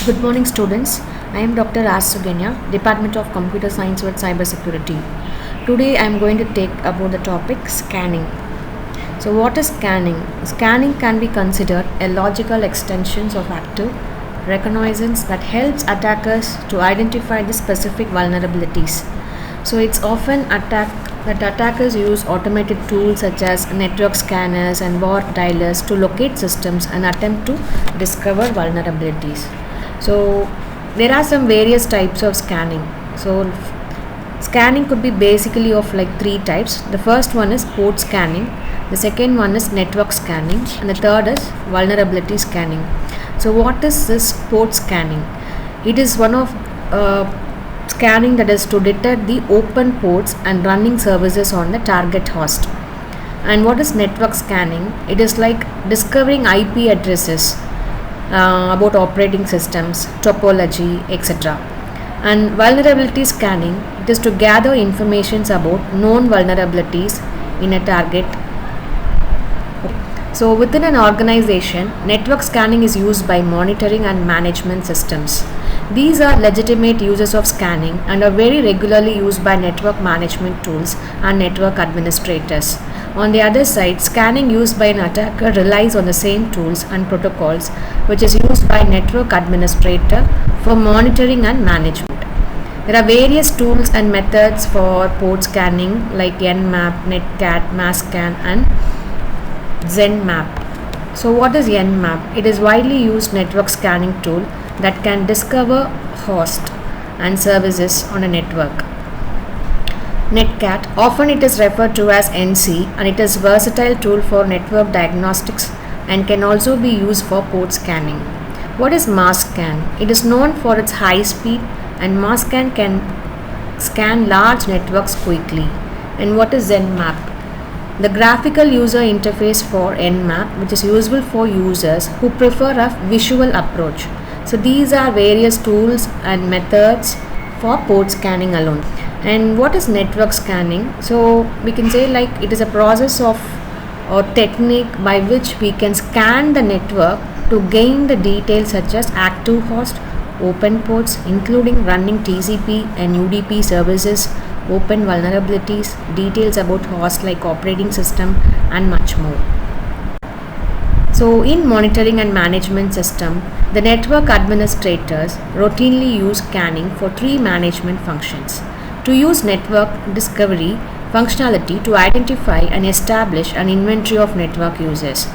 Good morning, students. I am Dr.R.SUGANYA, Department of Computer Science with Cybersecurity. Today I am going to take about the topic scanning. So, what is scanning? Scanning can be considered a logical extension of active reconnaissance that helps attackers to identify the specific vulnerabilities. So, it's often that attackers use automated tools such as network scanners and war dialers to locate systems and attempt to discover vulnerabilities. So there are some various types of scanning. So scanning could be basically of like three types. The first one is port scanning, the second one is network scanning, and the third is vulnerability scanning. So what is this port scanning? It is one of scanning that is to detect the open ports and running services on the target host. And what is network scanning? It is like discovering IP addresses about operating systems, topology, etc. And vulnerability scanning, it is to gather information about known vulnerabilities in a target. So within an organization, network scanning is used by monitoring and management systems. These are legitimate uses of scanning and are very regularly used by network management tools and network administrators. On the other side, scanning used by an attacker relies on the same tools and protocols which is used by network administrator for monitoring and management. There are various tools and methods for port scanning like Nmap, Netcat, Masscan and Zenmap. So what is Nmap? It is widely used network scanning tool that can discover host and services on a network. Netcat, often it is referred to as NC, and it is a versatile tool for network diagnostics and can also be used for port scanning. What is Masscan? It is known for its high speed, and Masscan can scan large networks quickly. And what is Zenmap? The graphical user interface for Nmap, which is useful for users who prefer a visual approach. So these are various tools and methods for port scanning alone. And what is network scanning? So we can say like it is a process of or technique by which we can scan the network to gain the details such as active host, open ports including running TCP and UDP services, open vulnerabilities, details about host like operating system and much more. So in monitoring and management system, the network administrators routinely use scanning for three management functions. To use network discovery functionality to identify and establish an inventory of network users,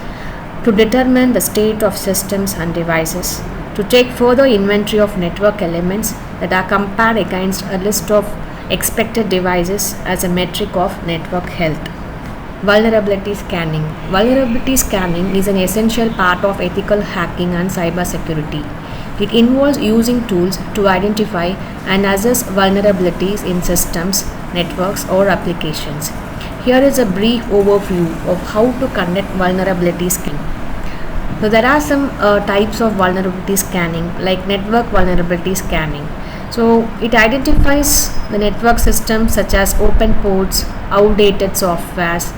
to determine the state of systems and devices, to take further inventory of network elements that are compared against a list of expected devices as a metric of network health. Vulnerability scanning. Vulnerability scanning is an essential part of ethical hacking and cybersecurity. It involves using tools to identify and assess vulnerabilities in systems, networks, or applications. Here is a brief overview of how to conduct vulnerability scanning. So there are some types of vulnerability scanning like network vulnerability scanning. So it identifies the network systems such as open ports, outdated softwares,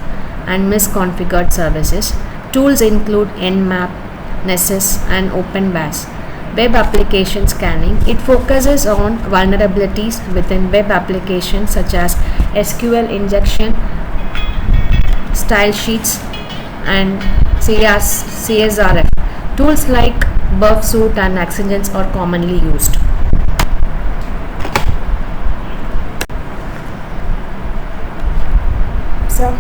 and misconfigured services. Tools include Nmap, Nessus, and OpenWAS. Web application scanning. It focuses on vulnerabilities within web applications such as SQL injection, style sheets, and CSRF. Tools like Burpsuit and Accidents are commonly used. So,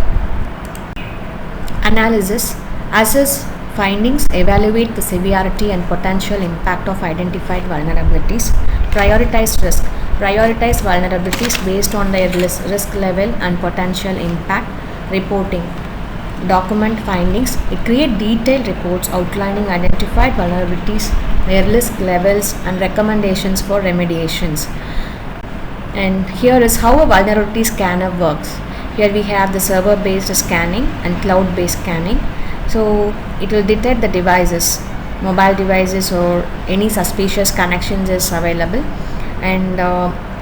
analysis. Assess findings, evaluate the severity and potential impact of identified vulnerabilities, prioritize risk, prioritize vulnerabilities based on their risk level and potential impact, reporting, document findings, create detailed reports outlining identified vulnerabilities, their risk levels and recommendations for remediations. And here is how a vulnerability scanner works. Here we have the server based scanning and cloud based scanning. So it will detect the devices, mobile devices or any suspicious connections is available, and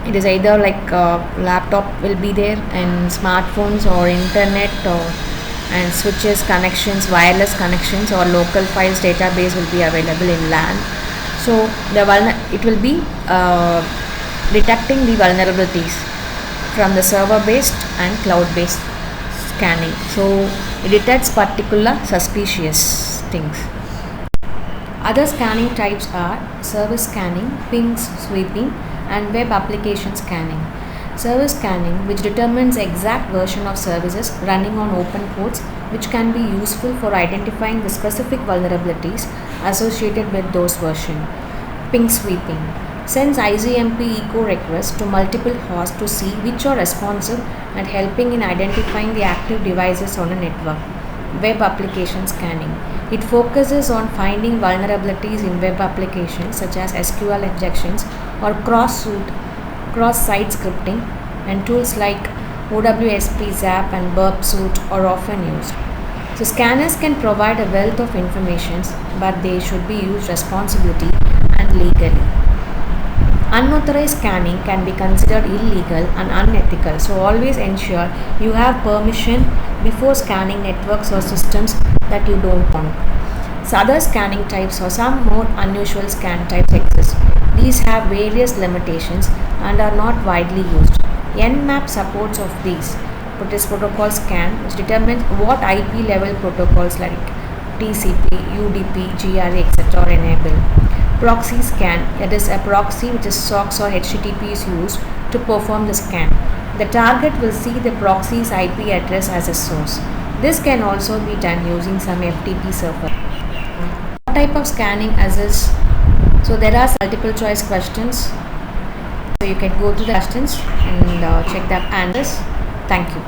it is either like laptop will be there and smartphones or internet or and switches connections, wireless connections or local files database will be available in LAN. So it will be detecting the vulnerabilities from the server-based and cloud-based scanning. So it detects particular suspicious things. Other scanning types are service scanning, ping sweeping, and web application scanning. Service scanning, which determines the exact version of services running on open ports, which can be useful for identifying the specific vulnerabilities associated with those versions. Ping sweeping sends ICMP echo requests to multiple hosts to see which are responsive and helping in identifying the active devices on a network. Web application scanning. It focuses on finding vulnerabilities in web applications such as SQL injections or cross-site scripting, and tools like OWSP, ZAP, and Burp Suite are often used. So scanners can provide a wealth of information, but they should be used responsibly and legally. Unauthorized scanning can be considered illegal and unethical, so always ensure you have permission before scanning networks or systems that you don't want. So other scanning types or some more unusual scan types exist. These have various limitations and are not widely used. Nmap supports of these. It is protocol scan, which determines what IP level protocols like TCP, UDP, GRE, etc. are enabled. Proxy scan, that is a proxy which is SOX or HTTP is used to perform the scan. The target will see the proxy's IP address as a source. This can also be done using some FTP server. What type of scanning exists? So there are multiple choice questions. So you can go to the questions and check the answers. Thank you.